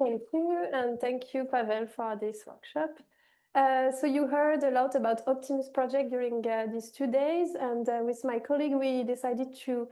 Thank you, and thank you, Pavel, for this workshop. So you heard a lot about Optimus project during these 2 days, and with my colleague, we decided to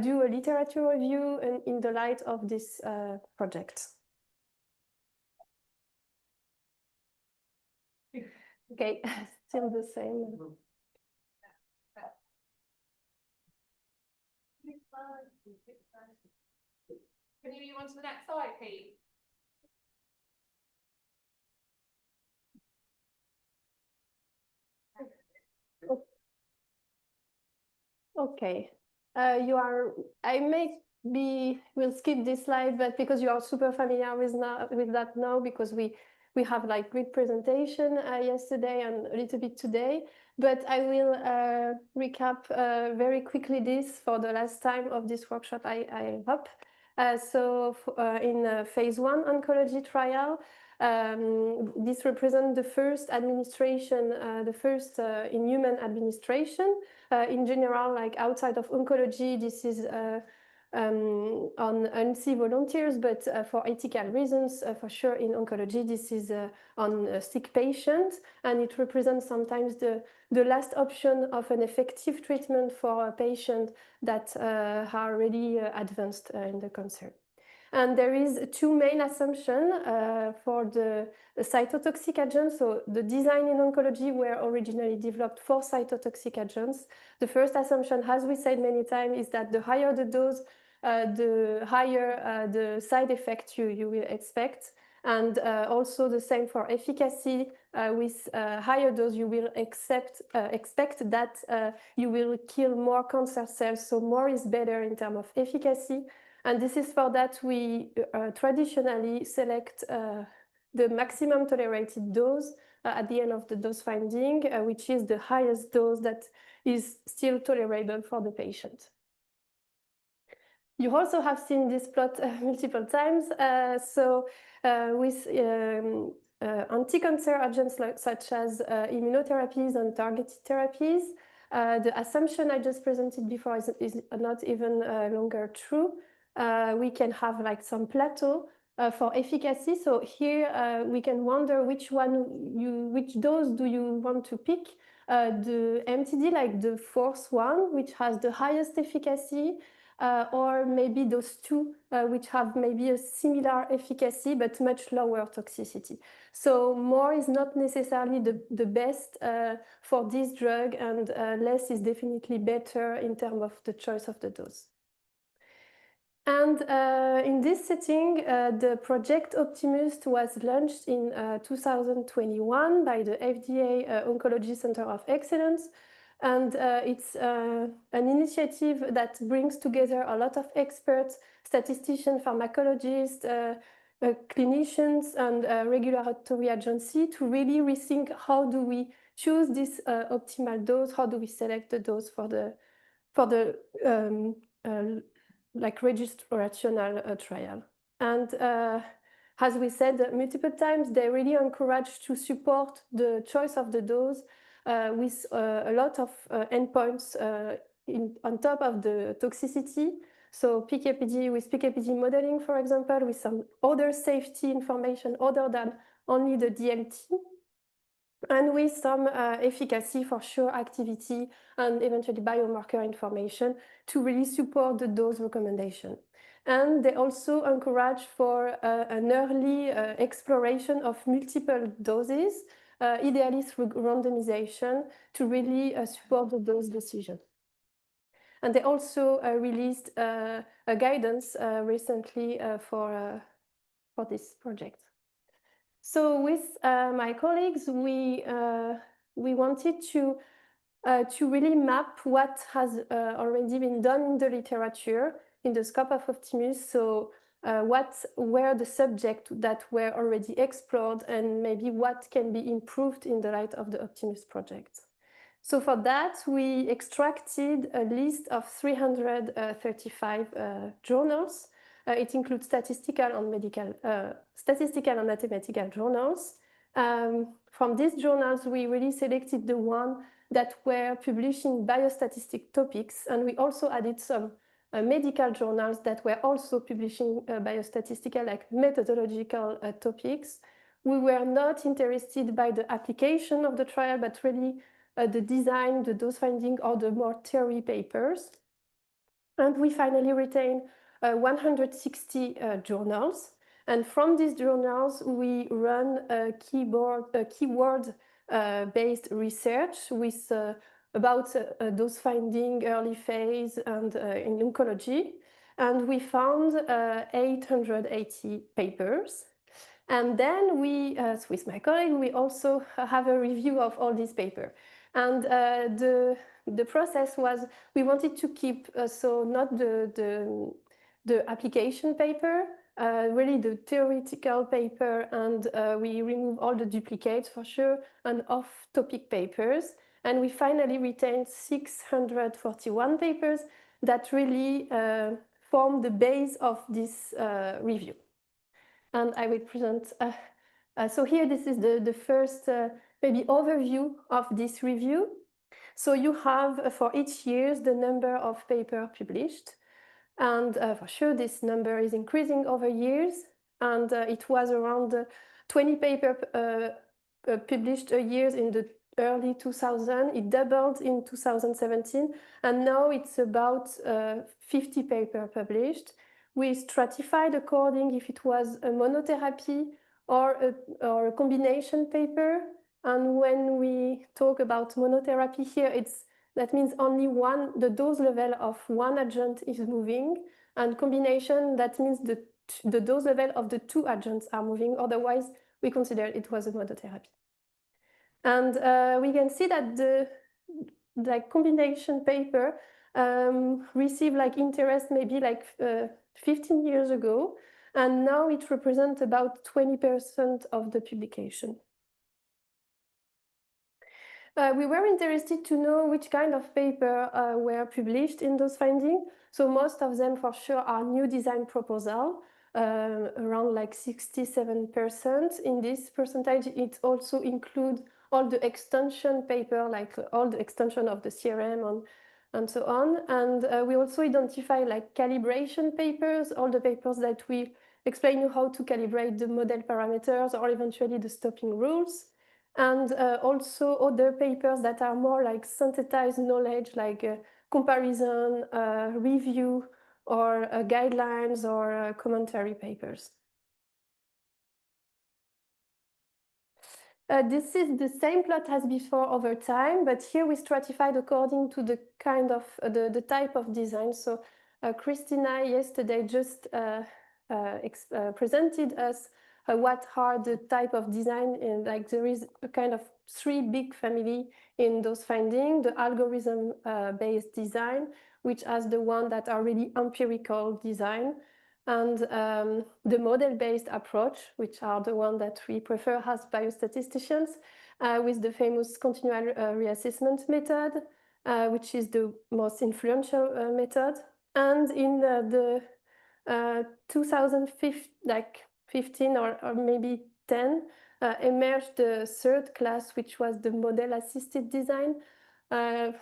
do a literature review in the light of this project. Okay, still the same. Can you move on to the next slide, please? Okay, we'll skip this slide, but because you are super familiar with that now, because we have like great presentation yesterday and a little bit today, but I will recap very quickly this for the last time of this workshop, I hope. So in phase 1 oncology trial, this represents the first administration, the first in human administration. In general, like outside of oncology, this is on healthy volunteers, but for ethical reasons, for sure in oncology, this is on sick patients, and it represents sometimes the last option of an effective treatment for a patient that are really advanced in the cancer. And there is 2 main assumptions for the cytotoxic agents. So the design in oncology were originally developed for cytotoxic agents. The first assumption, as we said many times, is that the higher the dose, the higher the side effect you will expect. And also the same for efficacy. With higher dose, you will expect that you will kill more cancer cells. So more is better in terms of efficacy. And this is for that we traditionally select the maximum tolerated dose at the end of the dose finding, which is the highest dose that is still tolerable for the patient. You also have seen this plot multiple times. With anti-cancer agents such as immunotherapies and targeted therapies, the assumption I just presented before is not even longer true. We can have like some plateau for efficacy. So here we can wonder which dose do you want to pick? The MTD, like the fourth one, which has the highest efficacy, or maybe those 2 which have maybe a similar efficacy but much lower toxicity. So more is not necessarily the best for this drug, and less is definitely better in terms of the choice of the dose. And in this setting, the project Optimus was launched in 2021 by the FDA Oncology Center of Excellence. And it's an initiative that brings together a lot of experts, statisticians, pharmacologists, clinicians, and regulatory agency to really rethink how do we choose this optimal dose, how do we select the dose for the like registrational trial. And as we said multiple times, they really encourage to support the choice of the dose with a lot of endpoints on top of the toxicity. So PKPD with PKPD modeling, for example, with some other safety information other than only the DLT, and with some efficacy for sure, activity, and eventually biomarker information to really support the dose recommendation. And they also encourage for an early exploration of multiple doses, ideally through randomization, to really support the dose decision. And they also released a guidance recently for this project. So with my colleagues, we wanted to really map what has already been done in the literature in the scope of Optimus. So what were the subjects that were already explored, and maybe what can be improved in the light of the Optimus project. So for that, we extracted a list of 335 journals. It includes statistical and mathematical journals. From these journals, we really selected the ones that were published in biostatistic topics, and we also added some medical journals that were also publishing biostatistical, like methodological topics. We were not interested by the application of the trial, but really the design, the dose finding, or the more theory papers. And we finally retained 160 journals. And from these journals, we run a keyword-based research with about dose finding, early phase, and in oncology. And we found 880 papers. And then we, with my colleague, we also have a review of all these papers. And the process was, we wanted to keep, so not the application paper, really the theoretical paper, and we remove all the duplicates for sure, and off-topic papers. And we finally retained 641 papers that really form the base of this review. And I will present, so here this is the first maybe overview of this review. So you have for each year the number of papers published. And for sure, this number is increasing over years. And it was around 20 papers published a year in the early 2000. It doubled in 2017. And now it's about 50 papers published. We stratified according if it was a monotherapy or a combination paper. And when we talk about monotherapy here, that means only the dose level of one agent is moving. And combination, that means the dose level of the two agents are moving. Otherwise, we consider it was a monotherapy. And we can see that the combination paper received interest maybe 15 years ago. And now it represents about 20% of the publication. We were interested to know which kind of paper were published in those findings. So most of them for sure are new design proposal, around 67%. In this percentage, it also includes all the extension paper, like all the extension of the CRM and so on. And we also identify calibration papers, all the papers that we explain you how to calibrate the model parameters or eventually the stopping rules. And also other papers that are more synthesized knowledge, comparison, review, or guidelines or commentary papers. This is the same plot as before over time, but here we stratified according to the kind of the type of design. So Christina yesterday just presented us what are the type of design, and there is a kind of three big family in those findings: the algorithm based design, which has the one that are really empirical design, and the model based approach, which are the one that we prefer as biostatisticians, with the famous continual reassessment method, which is the most influential method. And in the 2015 or maybe 10, emerged the third class, which was the model-assisted design.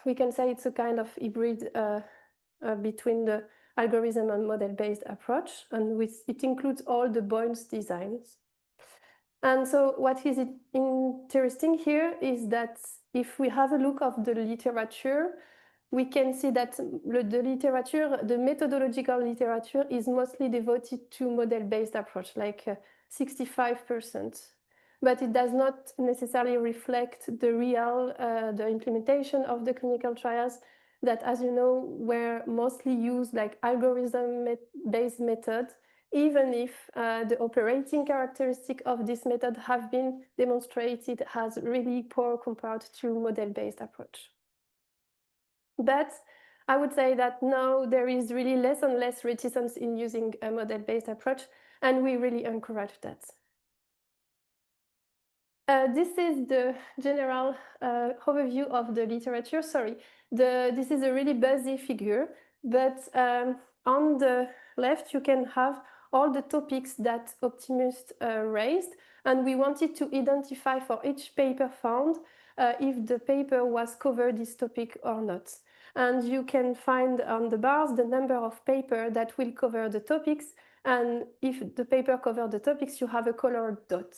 We can say it's a kind of hybrid between the algorithm and model-based approach, and it includes all the Boyne's designs. And so what is interesting here is that if we have a look of the literature, we can see that the methodological literature is mostly devoted to model-based approach, 65%. But it does not necessarily reflect the the implementation of the clinical trials that, as you know, were mostly used algorithm-based method, even if the operating characteristic of this method have been demonstrated as really poor compared to model-based approach. But I would say that now there is really less and less reticence in using a model-based approach, and we really encourage that. This is the general overview of the literature. Sorry, this is a really busy figure, but on the left you can have all the topics that optimists raised, and we wanted to identify for each paper found if the paper was covered this topic or not. And you can find on the bars the number of paper that will cover the topics. And if the paper covers the topics, you have a colored dot.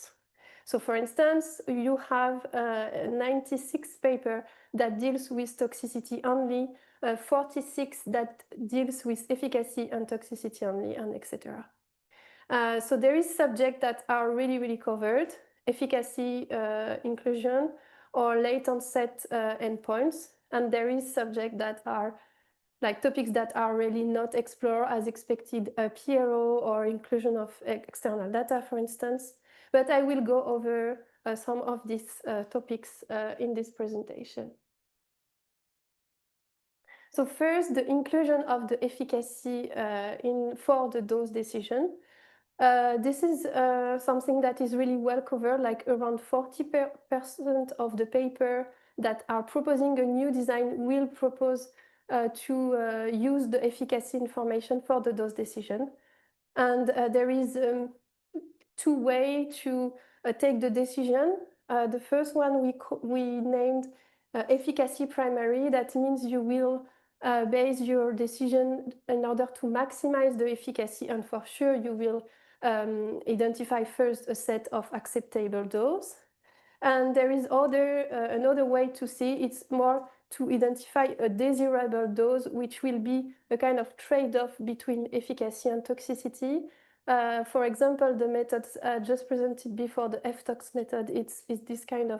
So for instance, you have 96 paper that deals with toxicity only, 46 that deals with efficacy and toxicity only, and etc. So there is subjects that are really, really covered, efficacy inclusion or late onset endpoints. And there is subjects that are like topics that are really not explored as expected, PRO or inclusion of external data, for instance. But I will go over some of these topics in this presentation. So first, the inclusion of the efficacy for the dose decision. This is something that is really well covered, like around 40% of the paper that are proposing a new design will propose to use the efficacy information for the dose decision. And there is two ways to take the decision. The first one we named efficacy primary. That means you will base your decision in order to maximize the efficacy, and for sure you will identify first a set of acceptable dose. And there is another way to see it's more to identify a desirable dose, which will be a kind of trade-off between efficacy and toxicity. For example, the methods just presented before, the FTOX method, is this kind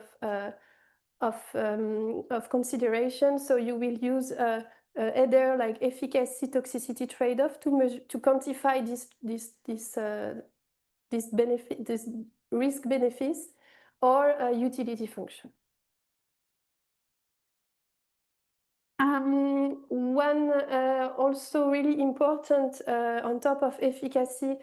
of consideration. So you will use either like efficacy toxicity trade-off to quantify this risk benefits or a utility function. One also really important on top of efficacy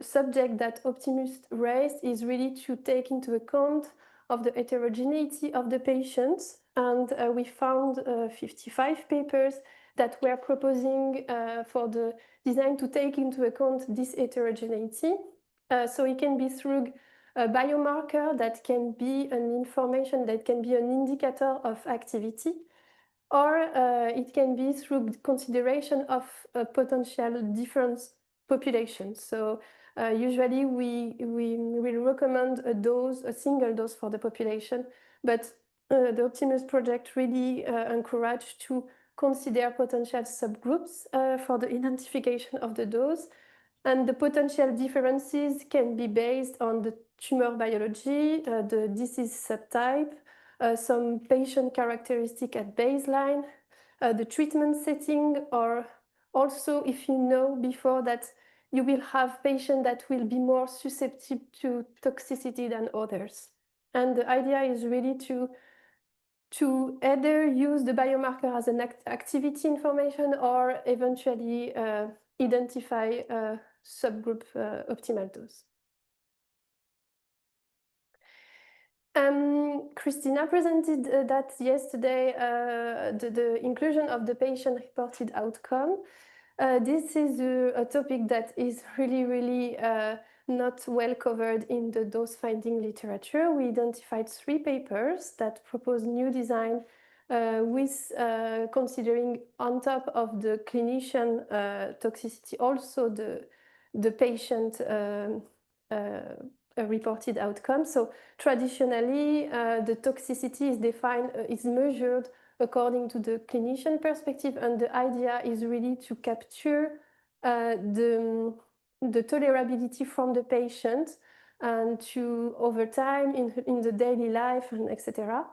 subject that Optimus raised is really to take into account of the heterogeneity of the patients. And we found 55 papers that were proposing for the design to take into account this heterogeneity. So it can be through a biomarker that can be an information that can be an indicator of activity, or it can be through consideration of potential different populations. So usually we will recommend a single dose for the population, but the Optimus project really encouraged to consider potential subgroups for the identification of the dose. And the potential differences can be based on the tumor biology, the disease subtype, some patient characteristic at baseline, the treatment setting, or also if you know before that you will have patients that will be more susceptible to toxicity than others. And the idea is really to either use the biomarker as an activity information or eventually identify subgroup optimal dose. Christina presented that yesterday, the inclusion of the patient-reported outcome. This is a topic that is really not well covered in the dose-finding literature. We identified 3 papers that propose new design with considering on top of the clinician toxicity, also the patient reported outcome. So traditionally, the toxicity is defined, is measured according to the clinician perspective, and the idea is really to capture the tolerability from the patient and to over time in the daily life and etc.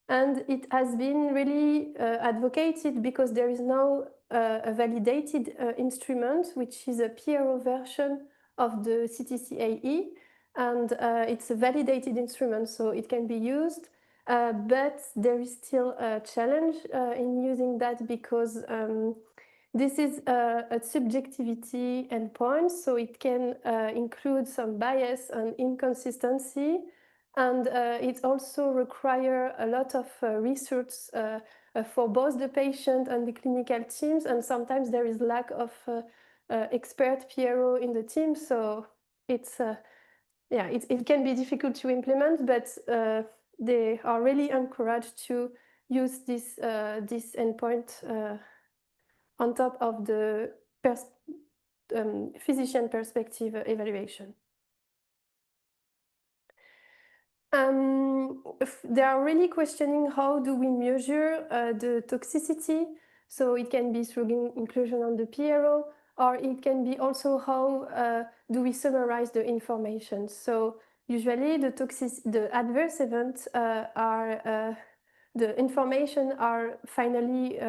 And it has been really advocated because there is now a validated instrument, which is a PRO version of the CTCAE, and it's a validated instrument, so it can be used. But there is still a challenge in using that because this is a subjectivity endpoint, so it can include some bias and inconsistency, and it also requires a lot of research for both the patient and the clinical teams, and sometimes there is lack of expert PRO in the team, so it's it can be difficult to implement, but they are really encouraged to use this endpoint on top of the physician perspective evaluation. They are really questioning how do we measure the toxicity. So it can be through inclusion on the PRO, or it can be also how do we summarize the information. So usually the adverse events the information are finally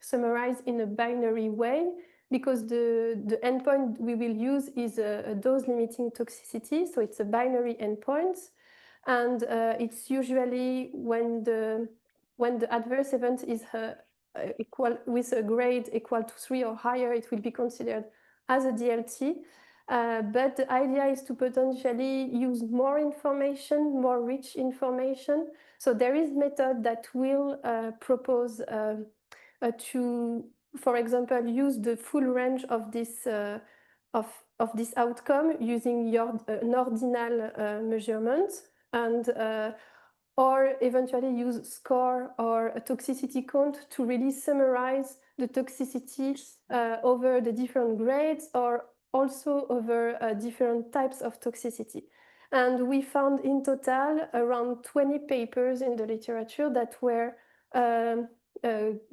summarized in a binary way, because the endpoint we will use is a dose-limiting toxicity, so it's a binary endpoint. And it's usually when the adverse event is equal with a grade equal to 3 or higher, it will be considered as a DLT. But the idea is to potentially use more information, more rich information. So there is method that will propose to, for example, use the full range of this outcome using an ordinal measurement, and or eventually use score or a toxicity count to really summarize the toxicity over the different grades, or also over different types of toxicity. And we found in total around 20 papers in the literature that were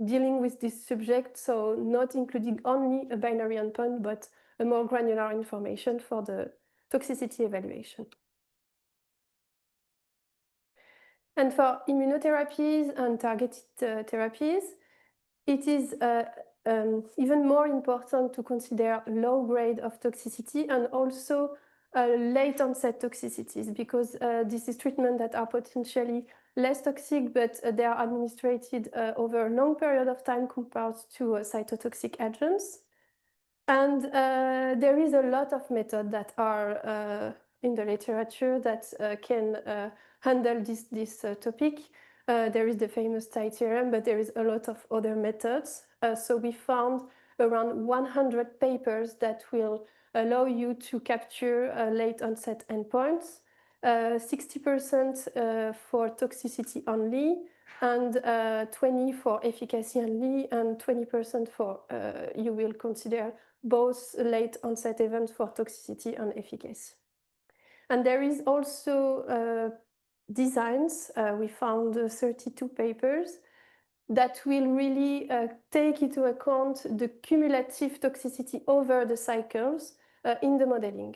dealing with this subject, so not including only a binary endpoint, but a more granular information for the toxicity evaluation. And for immunotherapies and targeted therapies, it is even more important to consider low grade of toxicity and also late onset toxicities, because this is treatment that are potentially less toxic, but they are administered over a long period of time compared to cytotoxic agents. And there is a lot of methods that are in the literature that can handle this topic. There is the famous Thai theorem, but there is a lot of other methods. So we found around 100 papers that will allow you to capture late onset endpoints, 60% for toxicity only, and 20% for efficacy only, and 20% for you will consider both late onset events for toxicity and efficacy. And there is also designs. We found 32 papers that will really take into account the cumulative toxicity over the cycles in the modeling.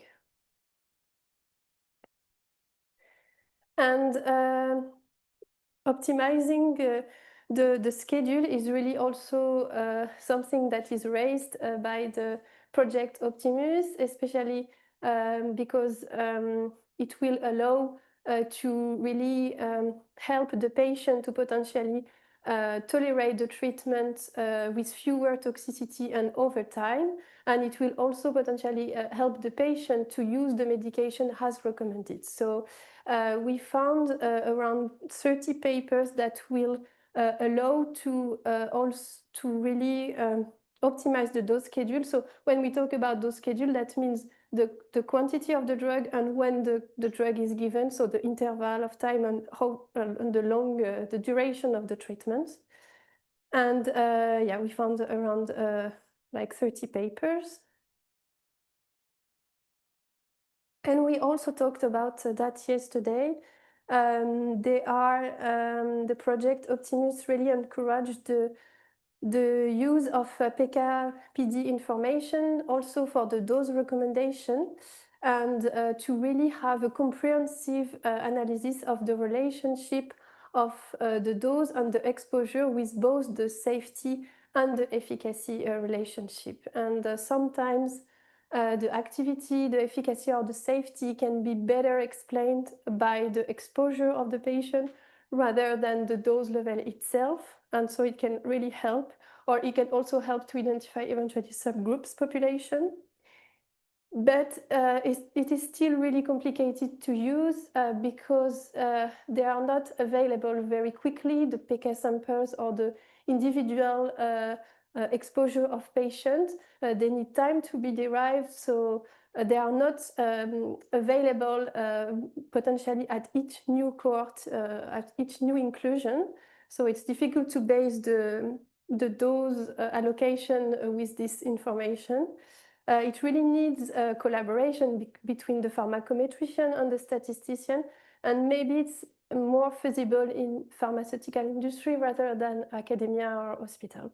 And optimizing the schedule is really also something that is raised by the project Optimus, especially because it will allow to really help the patient to potentially tolerate the treatment with fewer toxicity and over time. And it will also potentially help the patient to use the medication as recommended. So we found around 30 papers that will allow to also to really optimize the dose schedule. So when we talk about dose schedule, that means the quantity of the drug and when the drug is given, so the interval of time and how and the duration of the treatment. And yeah, we found around like 30 papers. And we also talked about that yesterday. The project Optimus really encouraged the use of PK/PD information also for the dose recommendation, and to really have a comprehensive analysis of the relationship of the dose and the exposure with both the safety and the efficacy relationship. And sometimes the activity, the efficacy, or the safety can be better explained by the exposure of the patient rather than the dose level itself. And so it can really help, or it can also help to identify eventually subgroups population. But it is still really complicated to use because they are not available very quickly, the PK samples or the individual exposure of patients. They need time to be derived, so they are not available potentially at each new cohort, at each new inclusion. So it's difficult to base the dose allocation with this information. It really needs collaboration between the pharmacometrician and the statistician, and maybe it's more feasible in pharmaceutical industry rather than academia or hospital.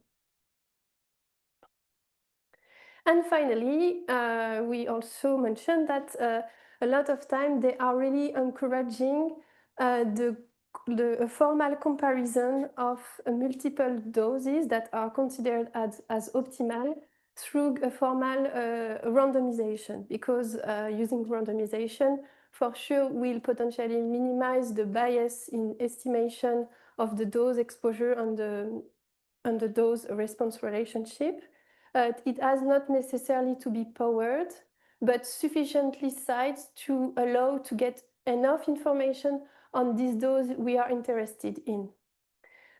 And finally, we also mentioned that a lot of time they are really encouraging the formal comparison of multiple doses that are considered as optimal through a formal randomization, because using randomization for sure will potentially minimize the bias in estimation of the dose exposure and the dose response relationship. It has not necessarily to be powered, but sufficiently sized to allow to get enough information on this dose we are interested in.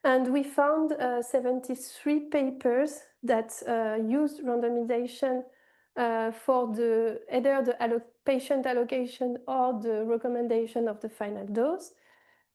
And we found 73 papers that used randomization for either the patient allocation or the recommendation of the final dose.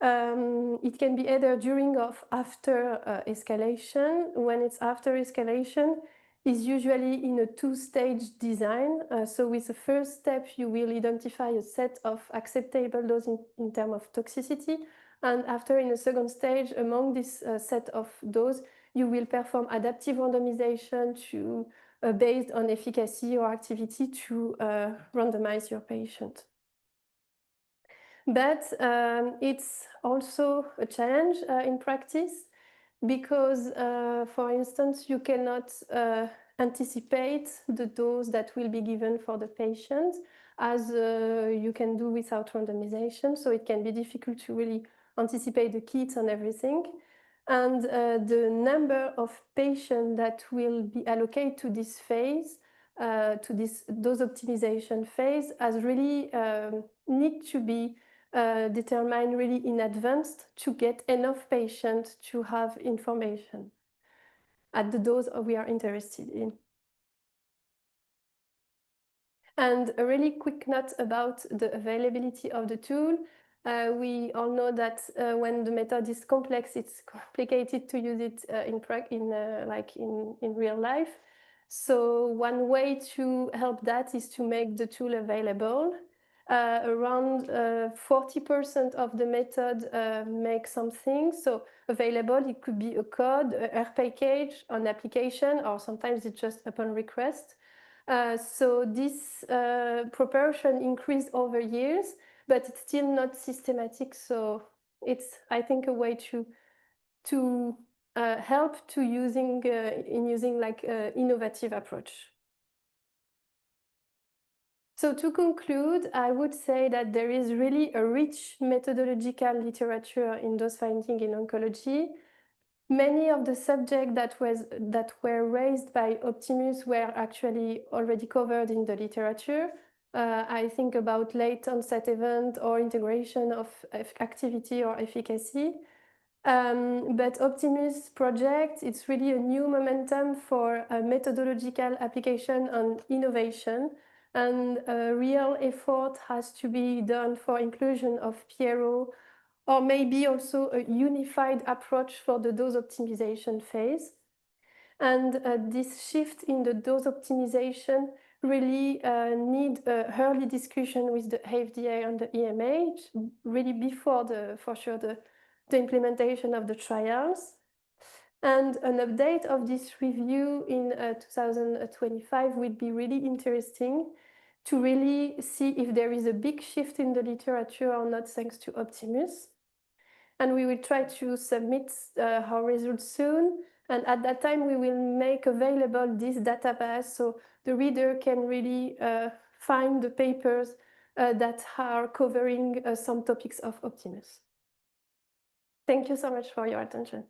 It can be either during or after escalation. When it's after escalation, is usually in a two-stage design. So with the first step, you will identify a set of acceptable doses in terms of toxicity. And after, in a second stage, among this set of doses, you will perform adaptive randomization to, based on efficacy or activity to randomize your patient. But it's also a challenge in practice because, for instance, you cannot anticipate the dose that will be given for the patient as you can do without randomization. So it can be difficult to really anticipate the kits and everything. And the number of patients that will be allocated to this phase, to this dose optimization phase, has really need to be determined really in advance to get enough patients to have information at the dose we are interested in. And a really quick note about the availability of the tool. We all know that when the method is complex, it's complicated to use it in real life. So one way to help that is to make the tool available. Around 40% of the method make something. So available, it could be a code, a R package, an application, or sometimes it's just upon request. So this proportion increased over years, but it's still not systematic. So it's, I think, a way to help to using like innovative approach. So to conclude, I would say that there is really a rich methodological literature in dose finding in oncology. Many of the subjects that were raised by Optimus were actually already covered in the literature. I think about late onset event or integration of activity or efficacy. But Optimus project, it's really a new momentum for a methodological application and innovation. And a real effort has to be done for inclusion of PRO, or maybe also a unified approach for the dose optimization phase. And this shift in the dose optimization really need a early discussion with the FDA and the EMA, really before for sure the implementation of the trials. And an update of this review in 2025 would be really interesting to really see if there is a big shift in the literature or not, thanks to Optimus. And we will try to submit our results soon. And at that time, we will make available this database so the reader can really find the papers that are covering some topics of Optimus. Thank you so much for your attention.